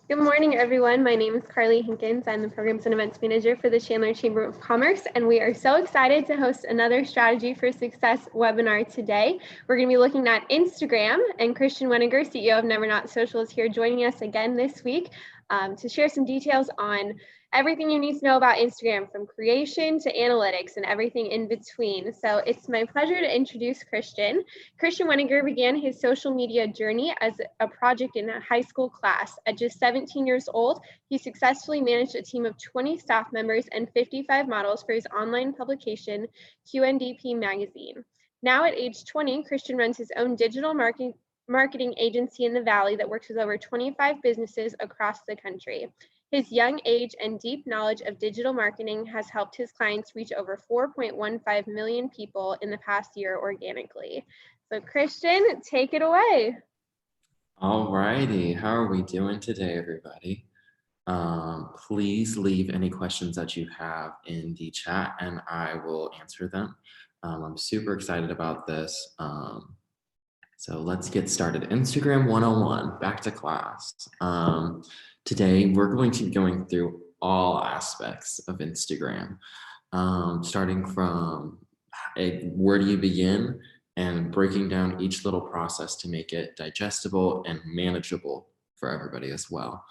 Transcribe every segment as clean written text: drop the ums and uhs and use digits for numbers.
Good morning, everyone. My name is Carly Hinkins. I'm the Programs and Events Manager for the Chandler Chamber of Commerce, and we are so excited to host another Strategy for Success webinar today. We're going to be looking at Instagram, and Christian Weninger, CEO of Never Not Social, is here joining us again this week to share some details on everything you need to know about Instagram, from creation to analytics and everything in between. So it's my pleasure to introduce Christian. Christian Weninger began his social media journey as a project in a high school class. At just 17 years old, he successfully managed a team of 20 staff members and 55 models for his online publication, QNDP Magazine. Now at age 20, Christian runs his own digital marketing agency in the Valley that works with over 25 businesses across the country. His young age and deep knowledge of digital marketing has helped his clients reach over 4.15 million people in the past year organically. So Christian, take it away. All righty, how are we doing today, everybody? Please leave any questions that you have in the chat and I will answer them. I'm super excited about this. So let's get started. Instagram 101, back to class. Today, we're going to be going through all aspects of Instagram, starting from where do you begin and breaking down each little process to make it digestible and manageable for everybody as well.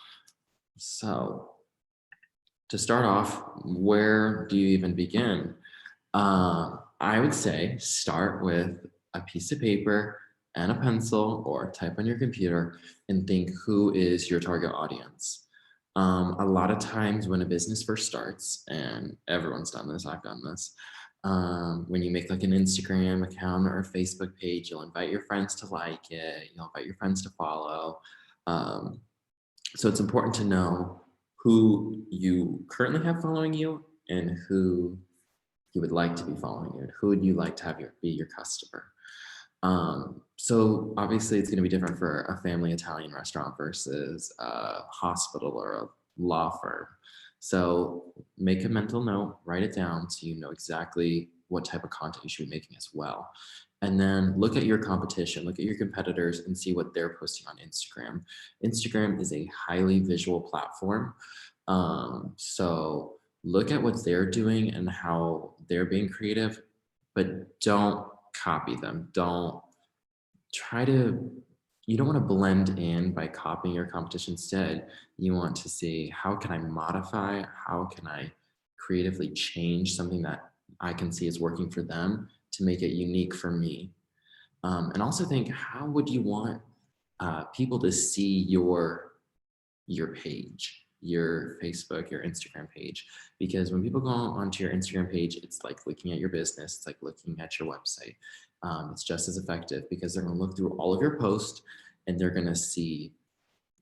So to start off, where do you even begin? I would say start with a piece of paper and a pencil or type on your computer and think, who is your target audience? A lot of times when a business first starts, and everyone's done this, I've done this, when you make like an Instagram account or a Facebook page, you'll invite your friends to like it, you'll invite your friends to follow. So it's important to know who you currently have following you and who you would like to be following you, and who would you like to have be your customer. So obviously it's going to be different for a family Italian restaurant versus a hospital or a law firm. So make a mental note, write it down so you know exactly what type of content you should be making as well. And then look at your competition, look at your competitors and see what they're posting on Instagram. Instagram is a highly visual platform. So look at what they're doing and how they're being creative, but don't copy them. You don't want to blend in by copying your competition. Instead, you want to see, how can I modify? How can I creatively change something that I can see is working for them to make it unique for me? And also think, how would you want people to see your page, your Facebook, your Instagram page? Because when people go onto your Instagram page, it's like looking at your business, it's like looking at your website. It's just as effective because they're going to look through all of your posts and they're going to see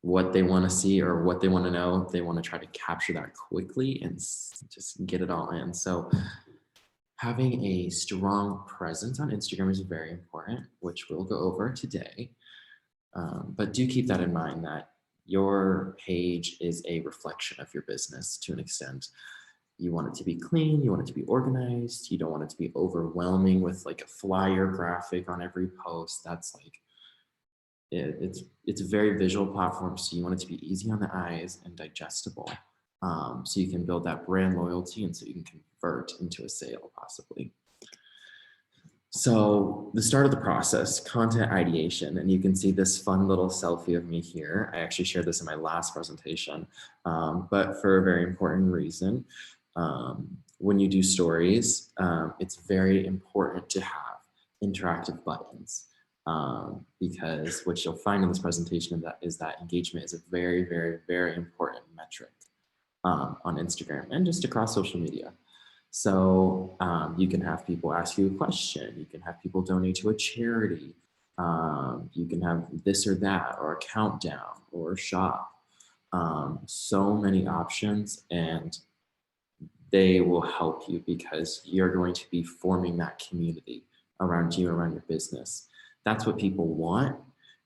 what they want to see or what they want to know. They want to try to capture that quickly and just get it all in. So having a strong presence on Instagram is very important, which we'll go over today. But do keep that in mind, that your page is a reflection of your business to an extent. You want it to be clean, you want it to be organized, you don't want it to be overwhelming with like a flyer graphic on every post. That's like, it's a very visual platform, so you want it to be easy on the eyes and digestible, so you can build that brand loyalty and so you can convert into a sale possibly. So the start of the process, content ideation, and you can see this fun little selfie of me here. I actually shared this in my last presentation, but for a very important reason. When you do stories, it's very important to have interactive buttons, because what you'll find in this presentation is that engagement is a very, very, very important metric on Instagram and just across social media. So you can have people ask you a question, you can have people donate to a charity, you can have this or that, or a countdown, or a shop. So many options, and they will help you because you're going to be forming that community around you, around your business. That's what people want.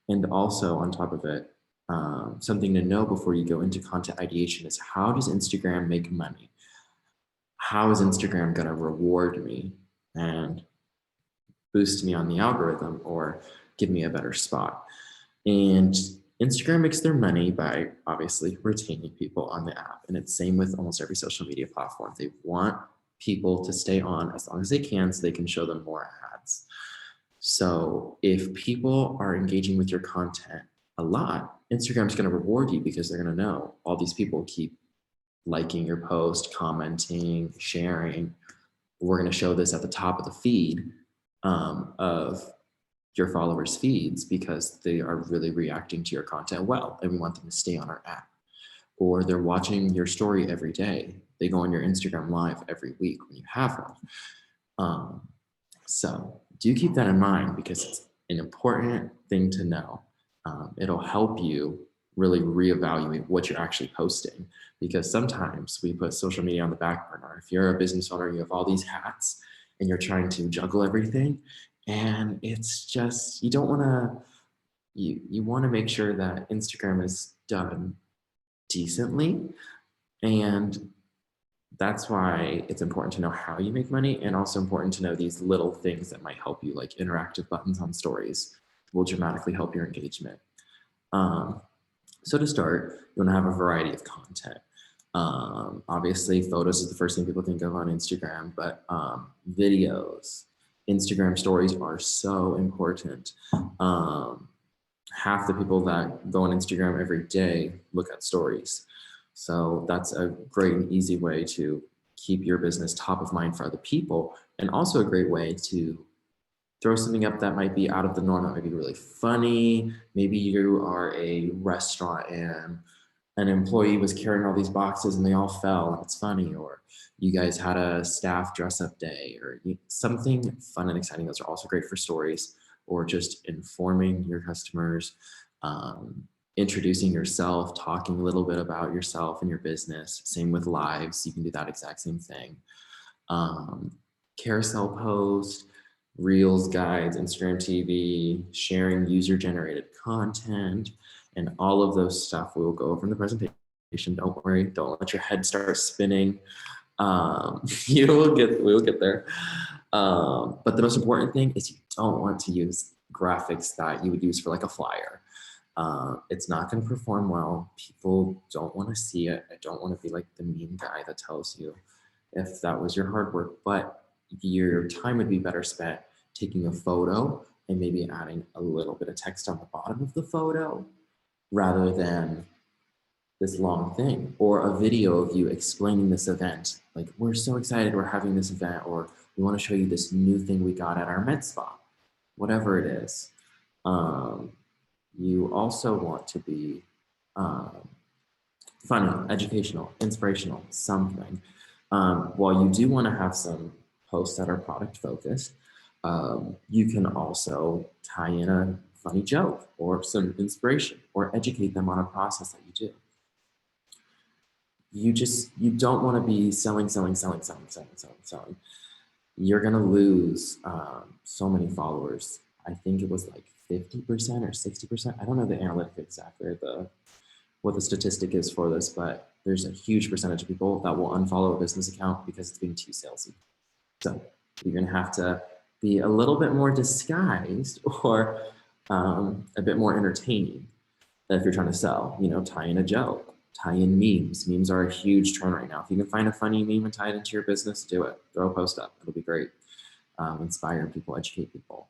And also on top of it, something to know before you go into content ideation is, how does Instagram make money? How is Instagram going to reward me and boost me on the algorithm or give me a better spot? And Instagram makes their money by obviously retaining people on the app. And it's same with almost every social media platform. They want people to stay on as long as they can so they can show them more ads. So if people are engaging with your content a lot, Instagram's going to reward you because they're going to know all these people keep liking your post, commenting, sharing. We're going to show this at the top of the feed of your followers' feeds because they are really reacting to your content well, and we want them to stay on our app. Or they're watching your story every day. They go on your Instagram live every week when you have one. So do keep that in mind because it's an important thing to know. It'll help you really reevaluate what you're actually posting, because sometimes we put social media on the back burner. If you're a business owner, you have all these hats and you're trying to juggle everything, and it's just, you don't want to, you want to make sure that Instagram is done decently. And that's why it's important to know how you make money, and also important to know these little things that might help you, like interactive buttons on stories will dramatically help your engagement. So to start, you want to have a variety of content. Obviously, photos is the first thing people think of on Instagram, but videos, Instagram stories are so important. Half the people that go on Instagram every day look at stories. So that's a great and easy way to keep your business top of mind for other people, and also a great way to throw something up that might be out of the norm, that might be really funny. Maybe you are a restaurant and an employee was carrying all these boxes and they all fell and it's funny, or you guys had a staff dress up day, or something fun and exciting. Those are also great for stories, or just informing your customers, introducing yourself, talking a little bit about yourself and your business. Same with lives, you can do that exact same thing. Carousel post, Reels, guides, Instagram TV, sharing user-generated content, and all of those stuff we will go over in the presentation. Don't worry, don't let your head start spinning. We will get there. But the most important thing is you don't want to use graphics that you would use for like a flyer. It's not going to perform well. People don't want to see it. I don't want to be like the mean guy that tells you if that was your hard work, but your time would be better spent taking a photo and maybe adding a little bit of text on the bottom of the photo rather than this long thing, or a video of you explaining this event. Like, we're so excited we're having this event, or we want to show you this new thing we got at our med spa, whatever it is. You also want to be funny, educational, inspirational, something. While you do want to have some posts that are product focused, you can also tie in a funny joke or some inspiration, or educate them on a process that you do. You don't want to be selling. You're going to lose so many followers. I think it was like 50% or 60%. I don't know the analytic exactly, or what the statistic is for this, but there's a huge percentage of people that will unfollow a business account because it's being too salesy. So you're going to have to be a little bit more disguised, or a bit more entertaining if you're trying to sell. Tie in a joke, tie in memes. Memes are a huge trend right now. If you can find a funny meme and tie it into your business, do it. Throw a post up. It'll be great. Inspire people, educate people.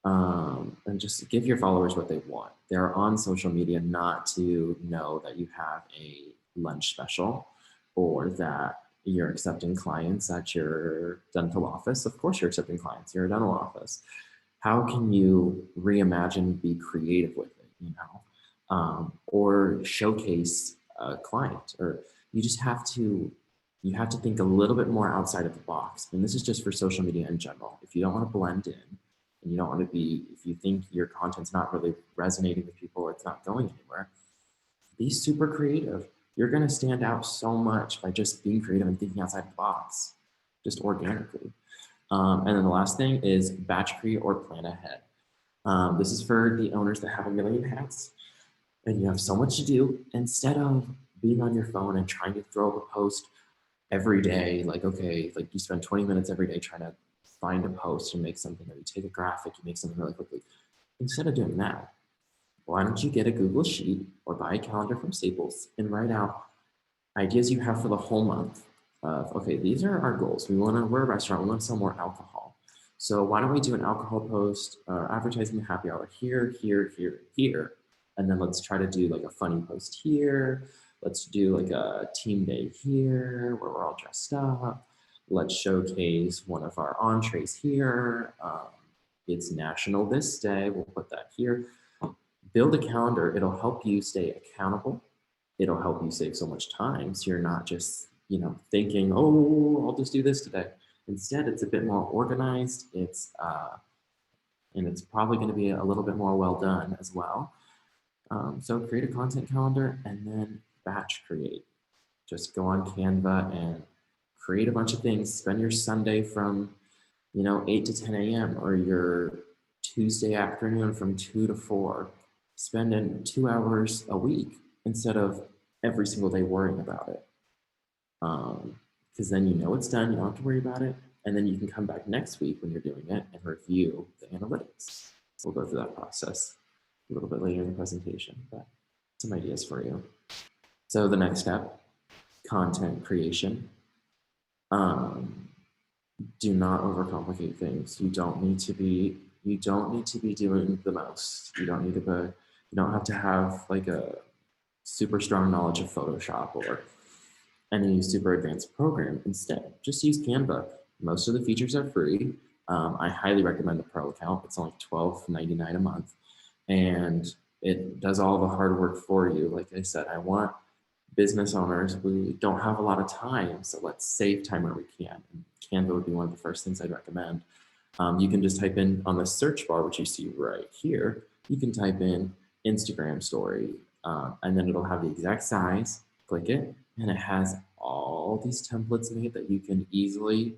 And just give your followers what they want. They're on social media not to know that you have a lunch special, or that you're accepting clients at your dental office. Of course you're accepting clients. You're a dental office. How can you reimagine, be creative with it, or showcase a client? Or you have to think a little bit more outside of the box. And this is just for social media in general. If you don't want to blend in, and you don't want to be, if you think your content's not really resonating with people, or it's not going anywhere, be super creative. You're going to stand out so much by just being creative and thinking outside the box, just organically. And then the last thing is batch create or plan ahead. This is for the owners that have a million hats and you have so much to do. Instead of being on your phone and trying to throw up a post every day, like you spend 20 minutes every day trying to find a post and make something, or you take a graphic, you make something really quickly. Instead of doing that, why don't you get a Google Sheet or buy a calendar from Staples and write out ideas you have for the whole month of, okay, these are our goals. We're a restaurant, we want to sell more alcohol. So why don't we do an alcohol post, advertising the happy hour here, here, here, here. And then let's try to do like a funny post here. Let's do like a team day here where we're all dressed up. Let's showcase one of our entrees here. It's National This Day, we'll put that here. Build a calendar, it'll help you stay accountable. It'll help you save so much time. So you're not just, thinking, oh, I'll just do this today. Instead, it's a bit more organized. And it's probably going to be a little bit more well done as well. So create a content calendar and then batch create. Just go on Canva and create a bunch of things. Spend your Sunday from 8 to 10 a.m. or your Tuesday afternoon from 2 to 4. Spend in 2 hours a week instead of every single day worrying about it. Because then it's done, you don't have to worry about it. And then you can come back next week when you're doing it and review the analytics. We'll go through that process a little bit later in the presentation, but some ideas for you. So the next step, content creation. Do not overcomplicate things. You don't need to be doing the most. You don't have to have like a super strong knowledge of Photoshop or any super advanced program. Instead, just use Canva. Most of the features are free. I highly recommend the Pro account. It's only $12.99 a month, and it does all the hard work for you. Like I said, I want business owners, we don't have a lot of time, so let's save time where we can. And Canva would be one of the first things I'd recommend. You can just type in on the search bar, which you see right here, you can type in Instagram story, and then it'll have the exact size, click it, and it has all these templates made that you can easily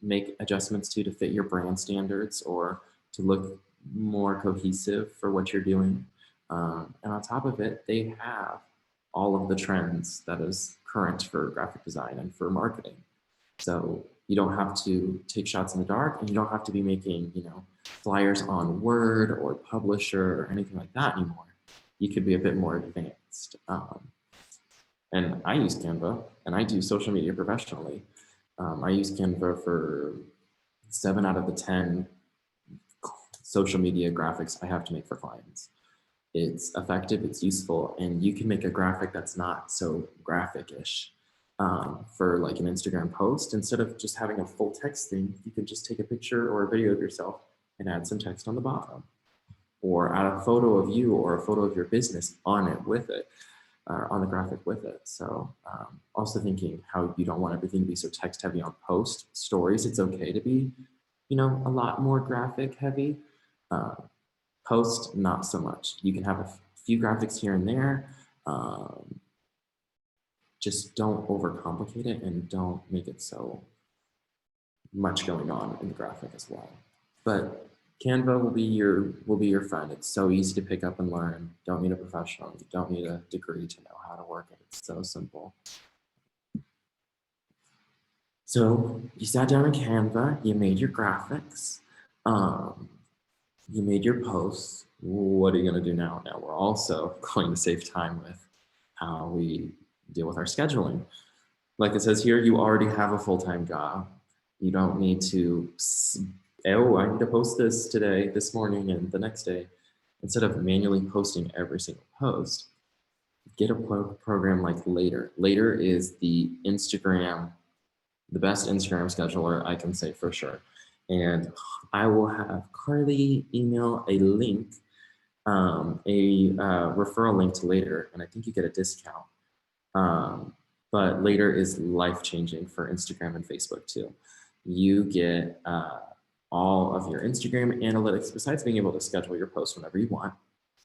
make adjustments to fit your brand standards or to look more cohesive for what you're doing. And on top of it, they have all of the trends that is current for graphic design and for marketing. So you don't have to take shots in the dark, and you don't have to be making, flyers on Word or Publisher or anything like that anymore. You could be a bit more advanced. And I use Canva, and I do social media professionally. I use Canva for 7 out of the 10 social media graphics I have to make for clients. It's effective, it's useful, and you can make a graphic that's not so graphic-ish for like an Instagram post. Instead of just having a full text thing, you can just take a picture or a video of yourself and add some text on the bottom, or add a photo of you or a photo of your business on it with it, on the graphic with it. So also thinking how you don't want everything to be so text heavy on post. Stories, it's okay to be, a lot more graphic heavy. Post, not so much. You can have a few graphics here and there. Just don't overcomplicate it and don't make it so much going on in the graphic as well. But Canva will be your friend. It's so easy to pick up and learn. Don't need a professional. You don't need a degree to know how to work it. It's so simple. So you sat down in Canva, you made your graphics, you made your posts. What are you going to do now? Now we're also going to save time with how we deal with our scheduling. Like it says here, you already have a full-time job. You don't need to, oh, I need to post this today, this morning, and the next day. Instead of manually posting every single post, get a program like Later. Later is the best Instagram scheduler I can say for sure. And I will have Carly email a link, a referral link to Later, and I think you get a discount. But Later is life-changing for Instagram and Facebook too. You get all of your Instagram analytics, besides being able to schedule your posts whenever you want.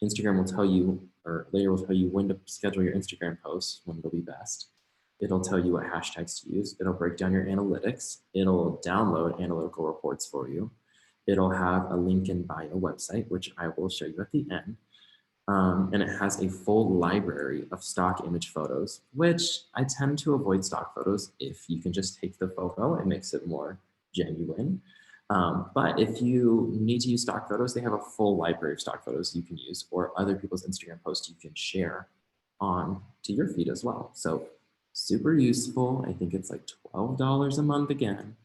Instagram will tell you, or Later will tell you when to schedule your Instagram posts, when it'll be best. It'll tell you what hashtags to use. It'll break down your analytics. It'll download analytical reports for you. It'll have a link in bio website, which I will show you at the end. And it has a full library of stock image photos, which I tend to avoid stock photos. If you can just take the photo, it makes it more genuine. But if you need to use stock photos, they have a full library of stock photos you can use, or other people's Instagram posts you can share on to your feed as well. So super useful. I think it's like $12 a month again.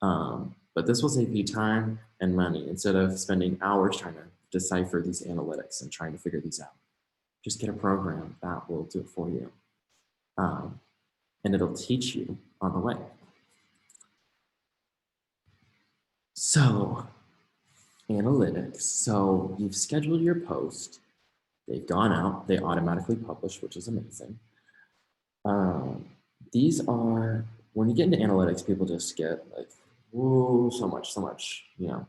But this will save you time and money instead of spending hours trying to decipher these analytics and trying to figure these out. Just get a program that will do it for you. And it'll teach you on the way. So, analytics. So you've scheduled your post. They've gone out. They automatically publish, which is amazing. These are, when you get into analytics, people just get like, whoa, so much, you know.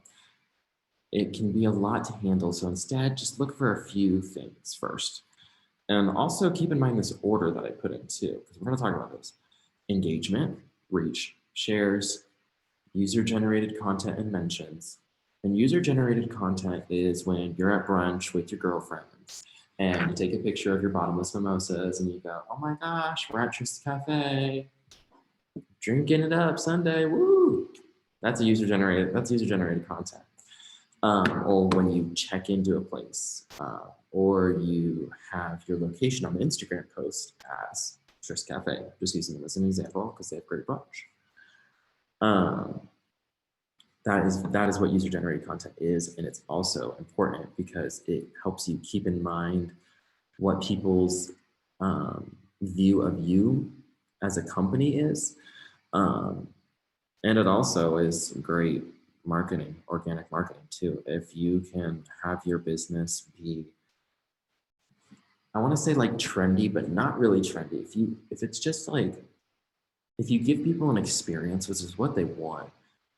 It can be a lot to handle. So instead, just look for a few things first. And also keep in mind this order that I put in too, because we're going to talk about this. Engagement, reach, shares, user-generated content, and mentions. And user-generated content is when you're at brunch with your girlfriends and you take a picture of your bottomless mimosas and you go, oh my gosh, we're at Tris Cafe, drinking it up Sunday, woo! That's user-generated content. Or when you check into a place, or you have your location on the Instagram post as Tris Cafe, just using them as an example because they have great brunch. That is what user-generated content is, and it's also important because it helps you keep in mind what people's view of you as a company is, and it also is great marketing, organic marketing too. If you can have your business be, I want to say like trendy, but not really trendy. If it's just like, if you give people an experience, which is what they want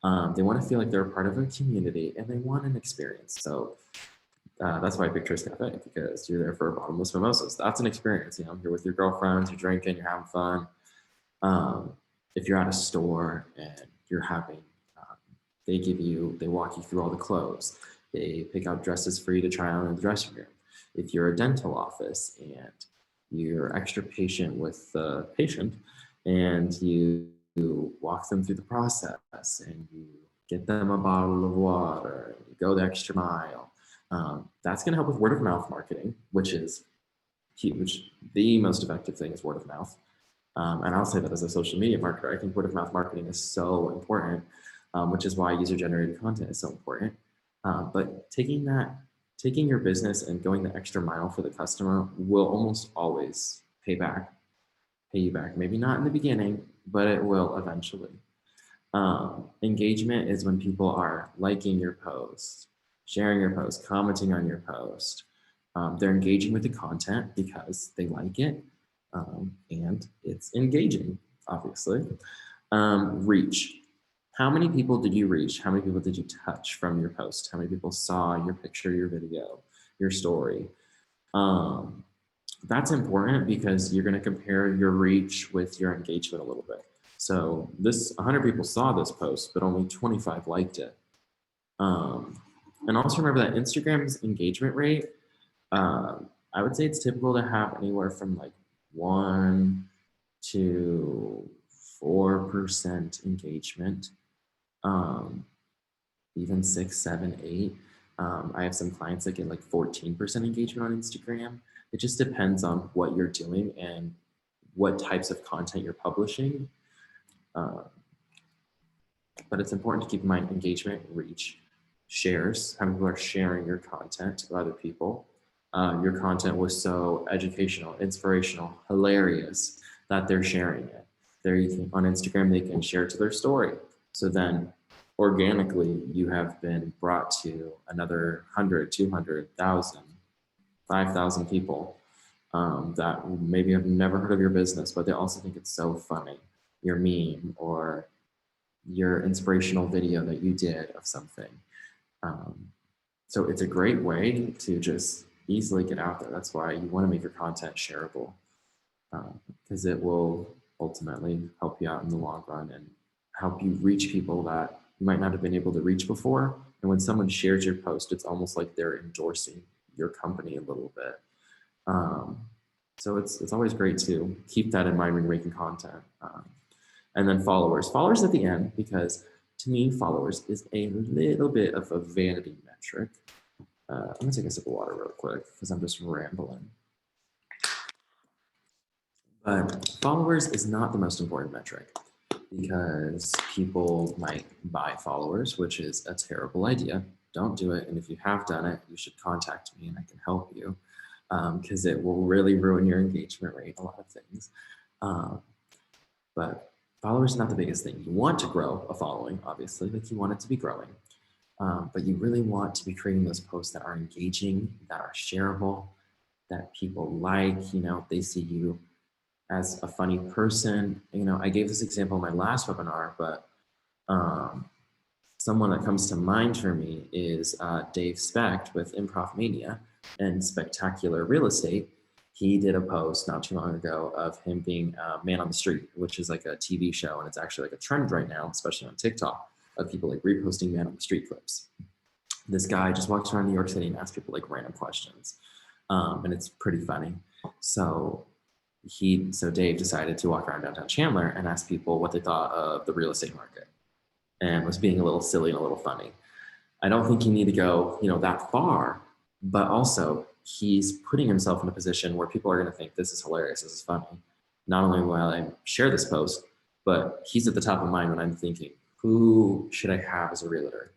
to feel like they're a part of a community and they want an experience. So that's why I picked Tris Cafe, because you're there for bottomless mimosas. That's an experience. You know, you're with your girlfriends, you're drinking, you're having fun. If you're at a store and you're having, they walk you through all the clothes. They pick out dresses for you to try on in the dressing room. If you're a dental office and you're extra patient with the patient and you walk them through the process and you get them a bottle of water, you go the extra mile. That's going to help with word of mouth marketing, which is huge. The most effective thing is word of mouth. And I'll say that as a social media marketer, I think word of mouth marketing is so important, which is why user-generated content is so important. But taking your business and going the extra mile for the customer will almost always pay you back. Maybe not in the beginning, but it will eventually. Engagement is when people are liking your post, sharing your post, commenting on your post. They're engaging with the content because they like it, and it's engaging, obviously. Reach. How many people did you reach? How many people did you touch from your post? How many people saw your picture, your video, your story? That's important because you're going to compare your reach with your engagement a little bit. So 100 people saw this post, but only 25 liked it. And also remember that Instagram's engagement rate, I would say it's typical to have anywhere from like 1 to 4% engagement, even 6, 7, 8. I have some clients that get like 14% engagement on Instagram. It just depends on what you're doing and what types of content you're publishing. But it's important to keep in mind engagement, reach, shares, how many people are sharing your content to other people. Your content was so educational, inspirational, hilarious that they're sharing it. On Instagram, they can share it to their story. So then organically, you have been brought to another 100, 200, 1,000, 5,000 people that maybe have never heard of your business, but they also think it's so funny, your meme or your inspirational video that you did of something. So it's a great way to just easily get out there. That's why you want to make your content shareable, because it will ultimately help you out in the long run and help you reach people that you might not have been able to reach before. And when someone shares your post, it's almost like they're endorsing your company a little bit. So it's always great to keep that in mind when you're making content. And then followers at the end, because to me, followers is a little bit of a vanity metric. I'm gonna take a sip of water real quick because I'm just rambling. But followers is not the most important metric because people might buy followers, which is a terrible idea. Don't do it. And if you have done it, you should contact me and I can help you because it will really ruin your engagement rate, a lot of things. But followers is not the biggest thing. You want to grow a following, obviously, like you want it to be growing. But you really want to be creating those posts that are engaging, that are shareable, that people like, they see you as a funny person. I gave this example in my last webinar, but someone that comes to mind for me is Dave Specht with Improv Mania and Spectacular Real Estate. He did a post not too long ago of him being a man on the street, which is like a TV show. And it's actually like a trend right now, especially on TikTok, of people like reposting man on the street clips. This guy just walks around New York City and asks people like random questions. And it's pretty funny. So Dave decided to walk around downtown Chandler and ask people what they thought of the real estate market and was being a little silly and a little funny. I don't think you need to go, that far, but also he's putting himself in a position where people are going to think this is hilarious, this is funny. Not only will I share this post, but he's at the top of mind when I'm thinking, who should I have as a realtor?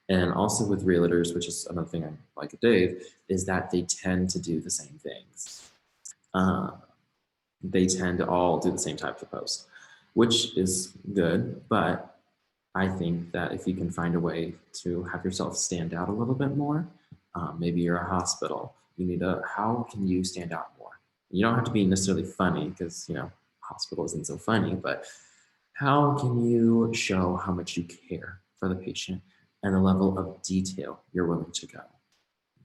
And also with realtors, which is another thing I like with Dave, is that they tend to do the same things. They tend to all do the same types of posts, which is good. But I think that if you can find a way to have yourself stand out a little bit more, maybe you're a hospital, how can you stand out more? You don't have to be necessarily funny because, hospital isn't so funny, but how can you show how much you care for the patient and the level of detail you're willing to go?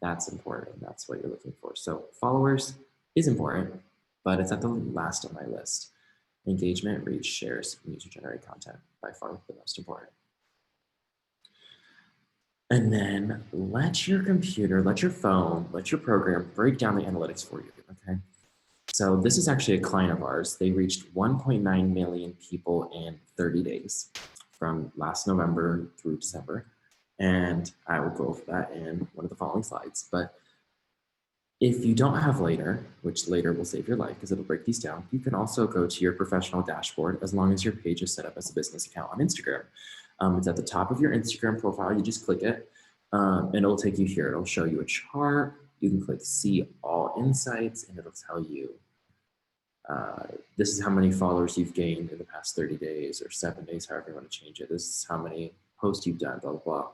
That's important. That's what you're looking for. So followers is important, but it's at the last on my list. Engagement, reach, shares, and user-generated content, by far the most important. And then let your computer, let your phone, let your program break down the analytics for you, okay? So this is actually a client of ours. They reached 1.9 million people in 30 days from last November through December. And I will go over that in one of the following slides. But if you don't have Later, which Later will save your life because it'll break these down, you can also go to your professional dashboard as long as your page is set up as a business account on Instagram. It's at the top of your Instagram profile. You just click it and it'll take you here. It'll show you a chart. You can click see all insights and it'll tell you this is how many followers you've gained in the past 30 days or 7 days, however you want to change it. This is how many posts you've done, blah, blah, blah.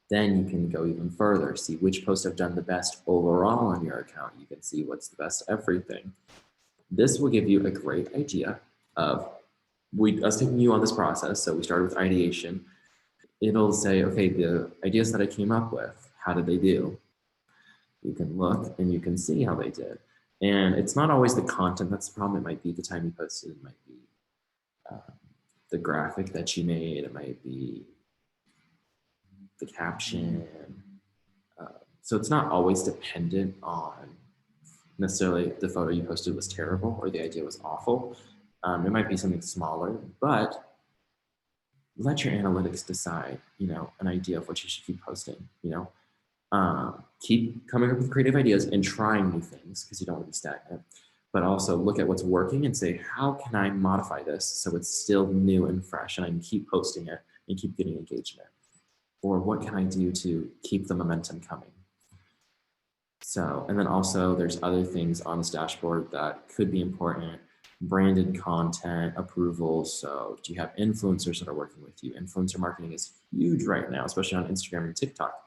Then you can go even further, see which posts have done the best overall on your account. You can see what's the best everything. This will give you a great idea of us taking you on this process. So we started with ideation. It'll say, okay, the ideas that I came up with, how did they do? You can look and you can see how they did. And it's not always the content that's the problem. It might be the time you posted. It might be the graphic that you made. It might be the caption. So it's not always dependent on necessarily the photo you posted was terrible or the idea was awful. It might be something smaller, but let your analytics decide, an idea of what you should keep posting, keep coming up with creative ideas and trying new things because you don't want to be stagnant, but also look at what's working and say, how can I modify this so it's still new and fresh and I can keep posting it and keep getting engagement? Or what can I do to keep the momentum coming? So, and then also there's other things on this dashboard that could be important. Branded content, approvals. So do you have influencers that are working with you? Influencer marketing is huge right now, especially on Instagram and TikTok.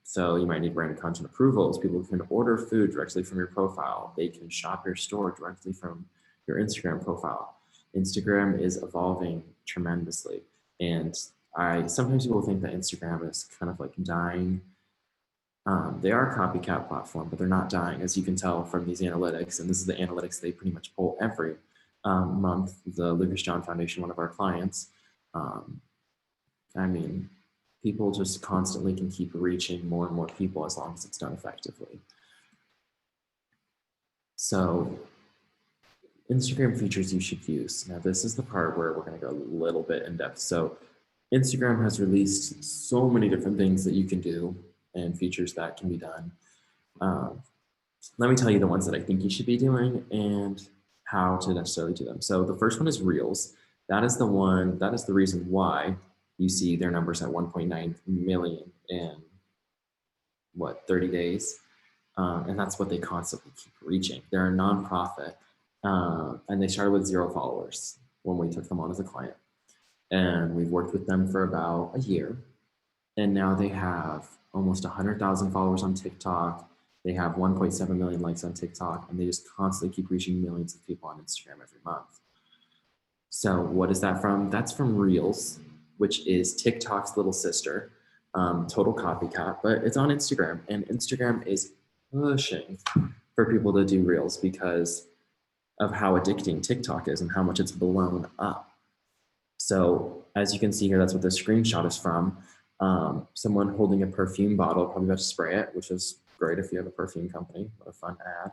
So you might need branded content approvals. People can order food directly from your profile. They can shop your store directly from your Instagram profile. Instagram is evolving tremendously. And sometimes people think that Instagram is kind of like dying. They are a copycat platform, but they're not dying, as you can tell from these analytics. And this is the analytics they pretty much pull every month. The Lucas John Foundation, one of our clients. People just constantly can keep reaching more and more people as long as it's done effectively. So Instagram features you should use. Now, this is the part where we're going to go a little bit in depth. So Instagram has released so many different things that you can do and features that can be done. Um, Let me tell you the ones that I think you should be doing and how to necessarily do them. So the first one is Reels. That is the reason why you see their numbers at 1.9 million in 30 days. And that's what they constantly keep reaching. They're a nonprofit, and they started with 0 followers when we took them on as a client. And we've worked with them for about a year. And now they have almost 100,000 followers on TikTok. They have 1.7 million likes on TikTok, and they just constantly keep reaching millions of people on Instagram every month. So what is that from? That's from Reels, which is TikTok's little sister, total copycat, but it's on Instagram. And Instagram is pushing for people to do Reels because of how addicting TikTok is and how much it's blown up. So as you can see here, that's what the screenshot is from. Someone holding a perfume bottle, probably about to spray it, which is great if you have a perfume company. What a fun ad.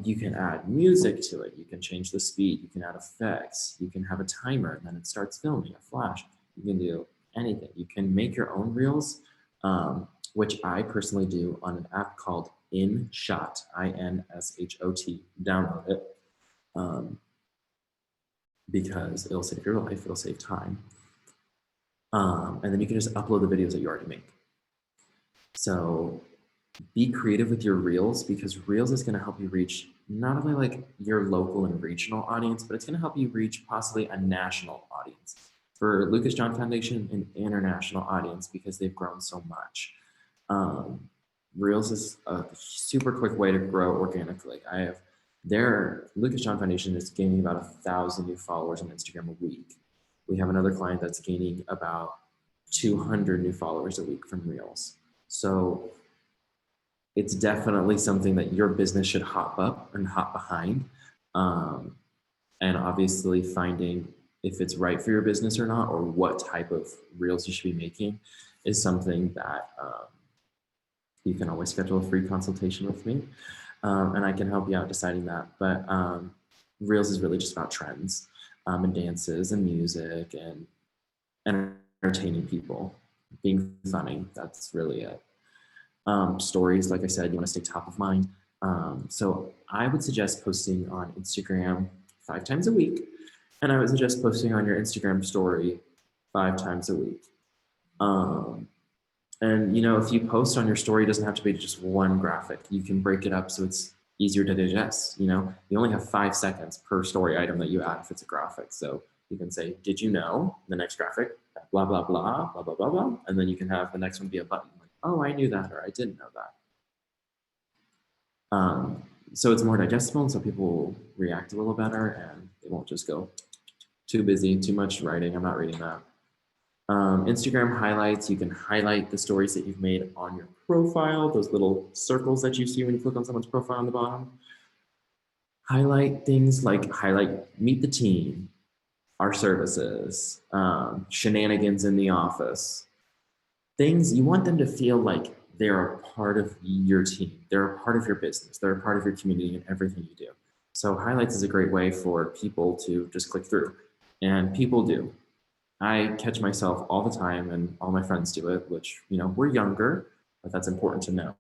You can add music to it. You can change the speed. You can add effects. You can have a timer and then it starts filming a flash. You can do anything. You can make your own reels, which I personally do on an app called InShot, INSHOT. Download it because it'll save your life. It'll save time. And then you can just upload the videos that you already make. So be creative with your reels because reels is going to help you reach not only like your local and regional audience, but it's going to help you reach possibly a national audience. For Lucas John Foundation, an international audience because they've grown so much. Reels is a super quick way to grow organically. Their Lucas John Foundation is gaining about 1,000 new followers on Instagram a week. We have another client that's gaining about 200 new followers a week from Reels. So it's definitely something that your business should hop up and hop behind. And obviously finding if it's right for your business or not, or what type of Reels you should be making is something that you can always schedule a free consultation with me. And I can help you out deciding that. But Reels is really just about trends and dances and music and entertaining people, being funny. That's really it. Stories, like I said, you want to stay top of mind. So I would suggest posting on Instagram 5 times a week. And I would suggest posting on your Instagram story 5 times a week. And if you post on your story, it doesn't have to be just one graphic. You can break it up so it's easier to digest. You only have 5 seconds per story item that you add if it's a graphic. So you can say, did you know, the next graphic, blah, blah, blah, blah, blah, blah, blah. And then you can have the next one be a button. Like, oh, I knew that, or I didn't know that. So it's more digestible, and so people will react a little better, and they won't just go, too busy, too much writing, I'm not reading that. Instagram highlights, you can highlight the stories that you've made on your profile, those little circles that you see when you click on someone's profile on the bottom. Highlight things like meet the team, our services, shenanigans in the office. Things you want them to feel like they're a part of your team, they're a part of your business, they're a part of your community and everything you do. So highlights is a great way for people to just click through, and people do. I catch myself all the time, and all my friends do it, which, we're younger, but that's important to know.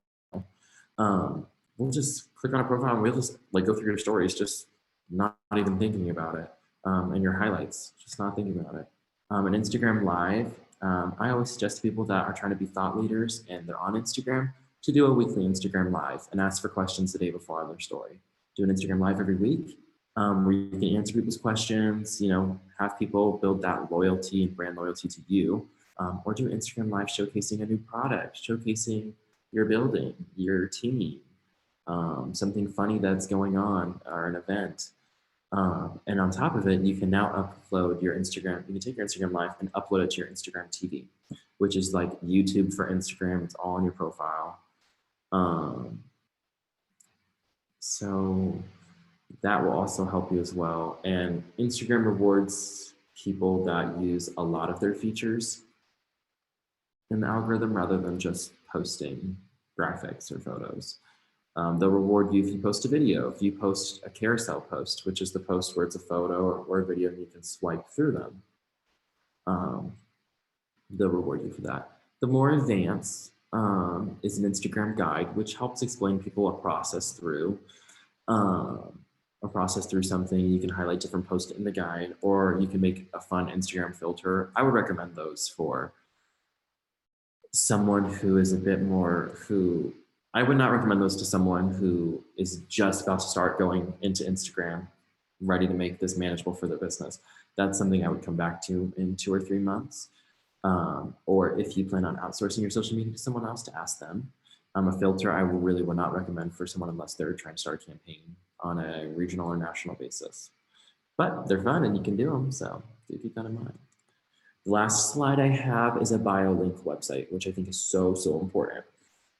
We'll just click on a profile and we'll just go through your stories, just not even thinking about it, and your highlights, just not thinking about it. An Instagram Live, I always suggest to people that are trying to be thought leaders and they're on Instagram to do a weekly Instagram Live and ask for questions the day before on their story. Do an Instagram Live every week. Where you can answer people's questions, have people build that loyalty and brand loyalty to you, or do Instagram Live showcasing a new product, showcasing your building, your team, something funny that's going on, or an event. And on top of it, you can now upload your Instagram. You can take your Instagram Live and upload it to your Instagram TV, which is like YouTube for Instagram. It's all on your profile. So that will also help you as well. And Instagram rewards people that use a lot of their features in the algorithm rather than just posting graphics or photos. They'll reward you if you post a video, if you post a carousel post, which is the post where it's a photo or a video and you can swipe through them. they'll reward you for that. The more advanced is an Instagram guide, which helps explain people a process through something. You can highlight different posts in the guide, or you can make a fun Instagram filter. I would recommend those for someone who is a bit more who I would not recommend those to someone who is just about to start going into Instagram, ready to make this manageable for their business. That's something I would come back to in 2 or 3 months. Or if you plan on outsourcing your social media to someone else, to ask them. A filter I really would not recommend for someone unless they're trying to start a campaign on a regional or national basis. But they're fun and you can do them, so do keep that in mind. The last slide I have is a bio link website, which I think is so important.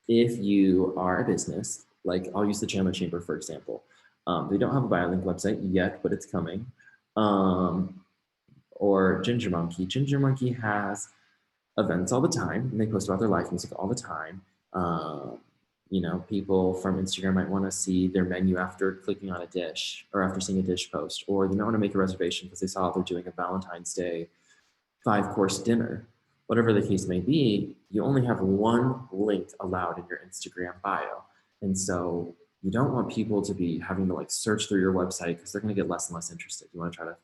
If you are a business, like I'll use the Chandler Chamber, for example. They don't have a bio link website yet, but it's coming. Or Ginger Monkey. Ginger Monkey has events all the time, and they post about their live music all the time. People from Instagram might want to see their menu after clicking on a dish or after seeing a dish post, or they might want to make a reservation because they saw they're doing a Valentine's Day 5-course dinner. Whatever the case may be, you only have one link allowed in your Instagram bio. And so you don't want people to be having to search through your website because they're going to get less and less interested. You want to try to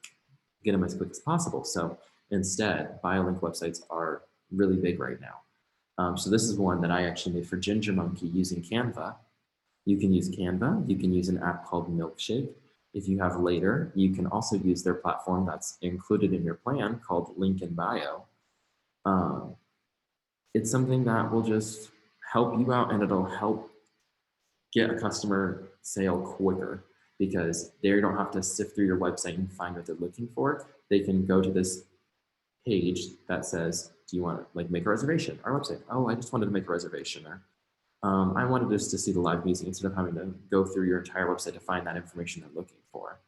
get them as quick as possible. So instead, bio link websites are really big right now. So this is one that I actually made for Ginger Monkey using Canva. You can use Canva. You can use an app called Milkshake. If you have Later, you can also use their platform that's included in your plan called Link in Bio. It's something that will just help you out, and it'll help get a customer sale quicker because they don't have to sift through your website and find what they're looking for. They can go to this page that says, do you want to make a reservation? Our website, oh, I just wanted to make a reservation. Or I wanted just to see the live music instead of having to go through your entire website to find that information they're looking for.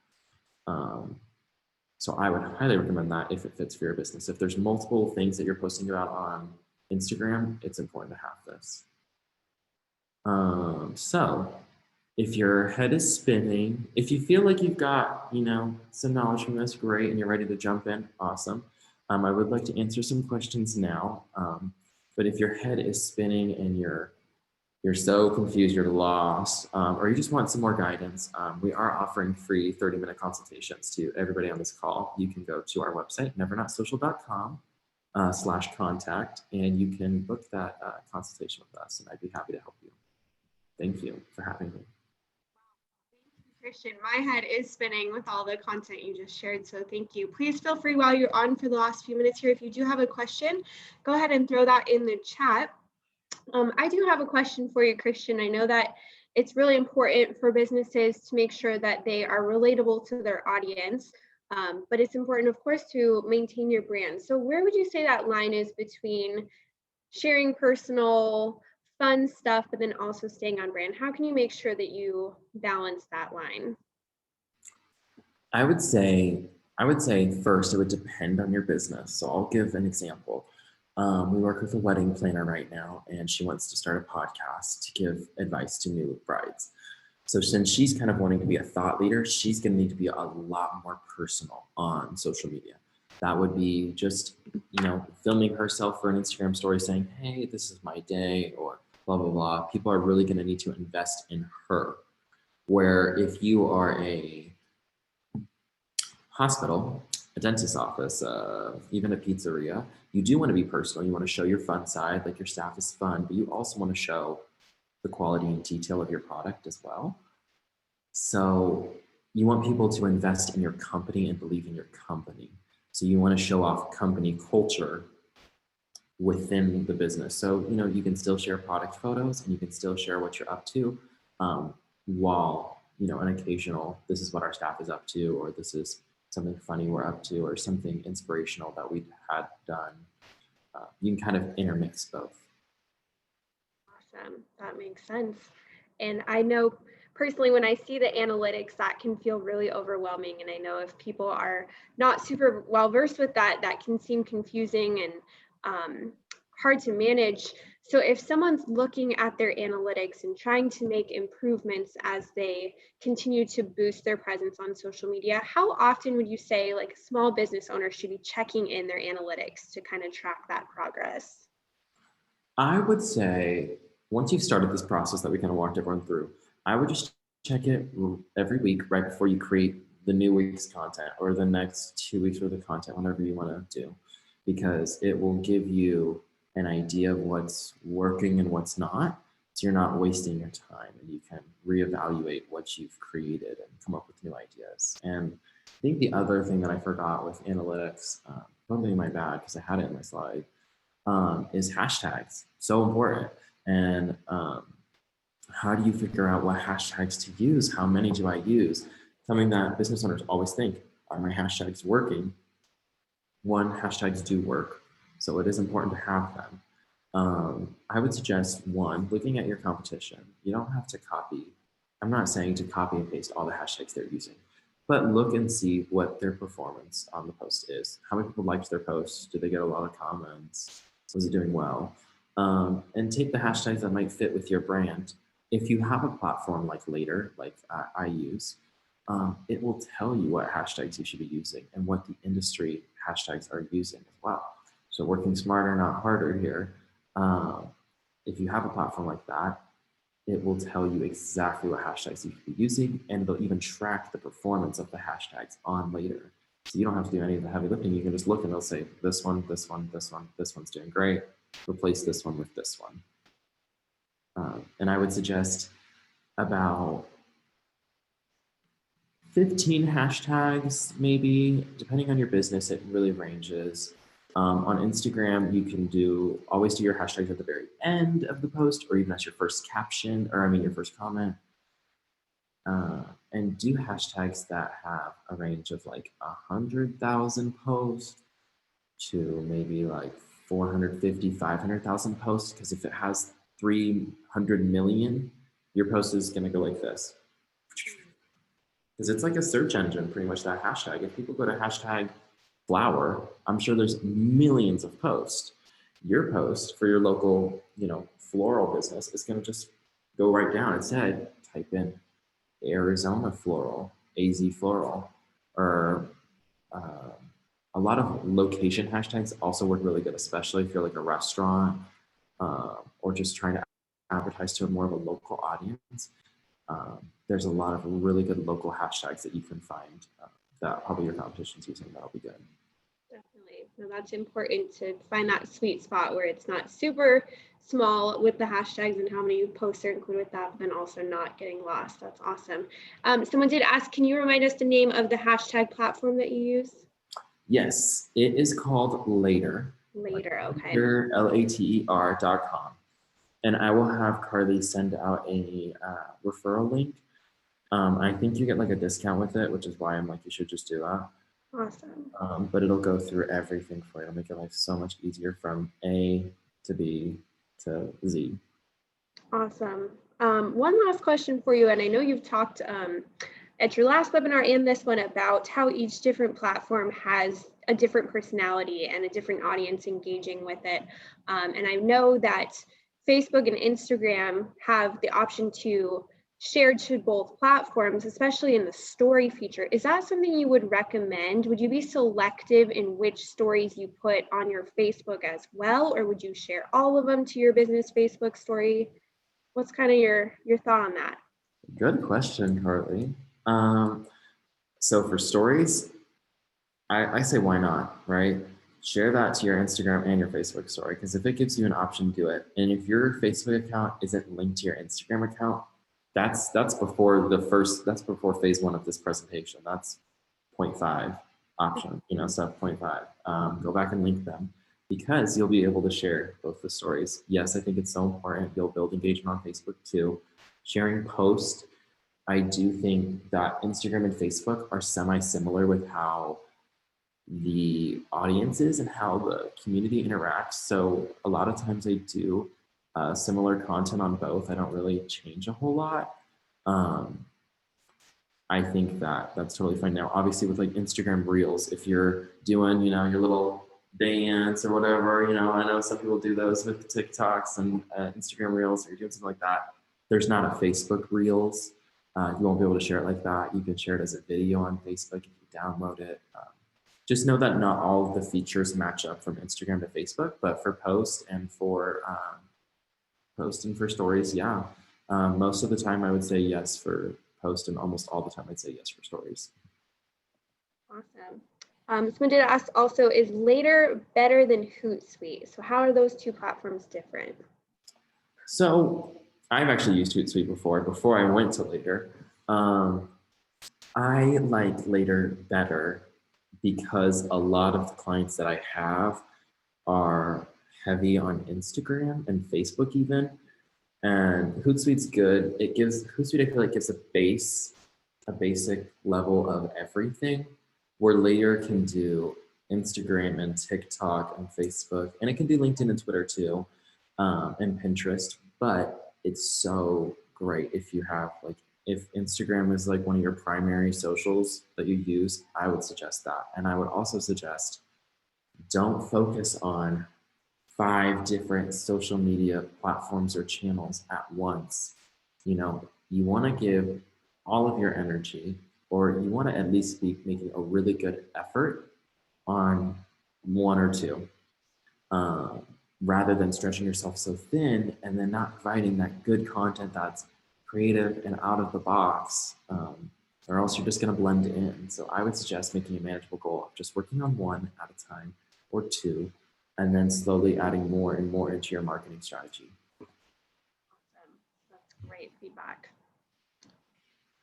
So I would highly recommend that if it fits for your business. If there's multiple things that you're posting about on Instagram, it's important to have this. So if your head is spinning, if you feel like you've got, some knowledge from this, great, and you're ready to jump in, awesome. I would like to answer some questions now. But if your head is spinning and you're so confused, you're lost, or you just want some more guidance, we are offering free 30-minute consultations to everybody on this call. You can go to our website, nevernotsocial.com/contact, and you can book that consultation with us, and I'd be happy to help you. Thank you for having me. Christian, my head is spinning with all the content you just shared, so thank you. Please feel free while you're on for the last few minutes here, if you do have a question, go ahead and throw that in the chat. I do have a question for you, Christian. I know that it's really important for businesses to make sure that they are relatable to their audience, but it's important, of course, to maintain your brand. So where would you say that line is between sharing personal, fun stuff, but then also staying on brand? How can you make sure that you balance that line? I would say first, it would depend on your business. So I'll give an example. We work with a wedding planner right now, and she wants to start a podcast to give advice to new brides. So since she's kind of wanting to be a thought leader, she's going to need to be a lot more personal on social media. That would be just, filming herself for an Instagram story saying, hey, this is my day, or blah, blah, blah. People are really going to need to invest in her. Where if you are a hospital, a dentist's office, even a pizzeria, you do want to be personal. You want to show your fun side, like your staff is fun, but you also want to show the quality and detail of your product as well. So you want people to invest in your company and believe in your company. So you want to show off company culture within the business. So, you can still share product photos and you can still share what you're up to, while, an occasional, this is what our staff is up to, or this is something funny we're up to, or something inspirational that we had done. You can kind of intermix both. Awesome. That makes sense. And I know personally, when I see the analytics, that can feel really overwhelming. And I know if people are not super well versed with that, that can seem confusing and hard to manage. So if someone's looking at their analytics and trying to make improvements as they continue to boost their presence on social media, how often would you say like a small business owner should be checking in their analytics to kind of track that progress? I would say once you've started this process that we kind of walked everyone through, I would just check it every week right before you create the new week's content or the next 2 weeks worth of content, whatever you want to do, because it will give you an idea of what's working and what's not. So you're not wasting your time and you can reevaluate what you've created and come up with new ideas. And I think the other thing that I forgot with analytics, probably my bad because I had it in my slide, is hashtags. So important. And how do you figure out what hashtags to use? How many do I use? Something that business owners always think, are my hashtags working? One, hashtags do work. So it is important to have them. I would suggest one, looking at your competition. You don't have to copy. I'm not saying to copy and paste all the hashtags they're using, but look and see what their performance on the post is. How many people liked their post? Did they get a lot of comments? Was it doing well? And take the hashtags that might fit with your brand. If you have a platform like Later, like I use, it will tell you what hashtags you should be using and what the industry hashtags are using as well. So working smarter, not harder here. If you have a platform like that, it will tell you exactly what hashtags you should be using, and it'll even track the performance of the hashtags on Later. So you don't have to do any of the heavy lifting. You can just look and it'll say this one, this one, this one, this one's doing great. Replace this one with this one. And I would suggest about 15 hashtags, maybe, depending on your business, it really ranges. On Instagram, you can always do your hashtags at the very end of the post, or even as your first caption, or your first comment. And do hashtags that have a range of like 100,000 posts to maybe like 450, 500,000 posts. Because if it has 300 million, your post is going to go like this. Because it's like a search engine, pretty much, that hashtag. If people go to hashtag flower, I'm sure there's millions of posts. Your post for your local, floral business is going to just go right down. Instead, type in Arizona floral, AZ floral, or a lot of location hashtags also work really good, especially if you're like a restaurant or just trying to advertise to more of a local audience. There's a lot of really good local hashtags that you can find that probably your competition's using. That'll be good. Definitely. No, that's important to find that sweet spot where it's not super small with the hashtags and how many posts are included with that, but then also not getting lost. That's awesome. Someone did ask, can you remind us the name of the hashtag platform that you use? Yes, it is called Later. Later, okay. Later.com. And I will have Carly send out a referral link. I think you get like a discount with it, which is why I'm like, you should just do that. Awesome. But it'll go through everything for you. It'll make your life so much easier from A to B to Z. Awesome. One last question for you, and I know you've talked at your last webinar and this one about how each different platform has a different personality and a different audience engaging with it. And I know that Facebook and Instagram have the option to share to both platforms, especially in the story feature. Is that something you would recommend? Would you be selective in which stories you put on your Facebook as well, or would you share all of them to your business Facebook story? What's kind of your thought on that? Good question, Carly. So for stories, I say why not, right? Share that to your Instagram and your Facebook story, because if it gives you an option, do it. And if your Facebook account isn't linked to your Instagram account, that's before that's before phase 1 of this presentation. That's 0.5 option, step 0.5. Go back and link them, because you'll be able to share both the stories. Yes, I think it's so important. You'll build engagement on Facebook too. Sharing posts, I do think that Instagram and Facebook are semi-similar with how the audience is and how the community interacts. So a lot of times I do similar content on both. I don't really change a whole lot. I think that that's totally fine. Now, obviously with like Instagram Reels, if you're doing, your little dance or whatever. You know, I know some people do those with TikToks and Instagram Reels, or you're doing something like that. There's not a Facebook Reels. You won't be able to share it like that. You can share it as a video on Facebook if you download it. Just know that not all of the features match up from Instagram to Facebook, but for post and for posting for stories, yeah. Most of the time I would say yes for post, and almost all the time I'd say yes for stories. Awesome. Someone did ask also, is Later better than Hootsuite? So how are those two platforms different? So I've actually used Hootsuite before I went to Later. I like Later better because a lot of the clients that I have are heavy on Instagram and Facebook even. And Hootsuite's good. Hootsuite, I feel like, gives a basic level of everything, where Later can do Instagram and TikTok and Facebook, and it can do LinkedIn and Twitter too, and Pinterest. But it's so great if you have, like, if Instagram is like one of your primary socials that you use, I would suggest that. And I would also suggest, don't focus on 5 different social media platforms or channels at once. You know, you want to give all of your energy, or you want to at least be making a really good effort on 1 or 2, rather than stretching yourself so thin and then not providing that good content that's creative and out of the box, or else you're just going to blend in. So I would suggest making a manageable goal of just working on 1 at a time or 2, and then slowly adding more and more into your marketing strategy. Awesome. That's great feedback.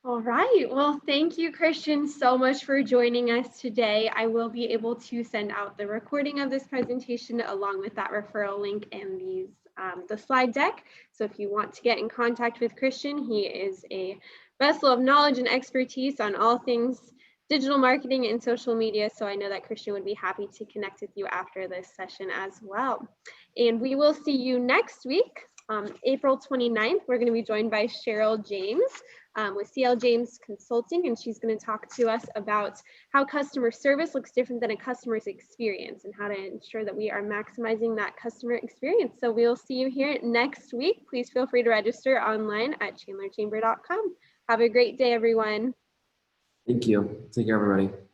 All right. Well, thank you, Christian, so much for joining us today. I will be able to send out the recording of this presentation along with that referral link and the slide deck. So if you want to get in contact with Christian, he is a vessel of knowledge and expertise on all things digital marketing and social media. So I know that Christian would be happy to connect with you after this session as well. And we will see you next week, April 29th. We're going to be joined by Cheryl James with CL James Consulting, and she's going to talk to us about how customer service looks different than a customer's experience and how to ensure that we are maximizing that customer experience. So we'll see you here next week. Please feel free to register online at chandlerchamber.com. Have a great day, everyone. Thank you. Take care, everybody.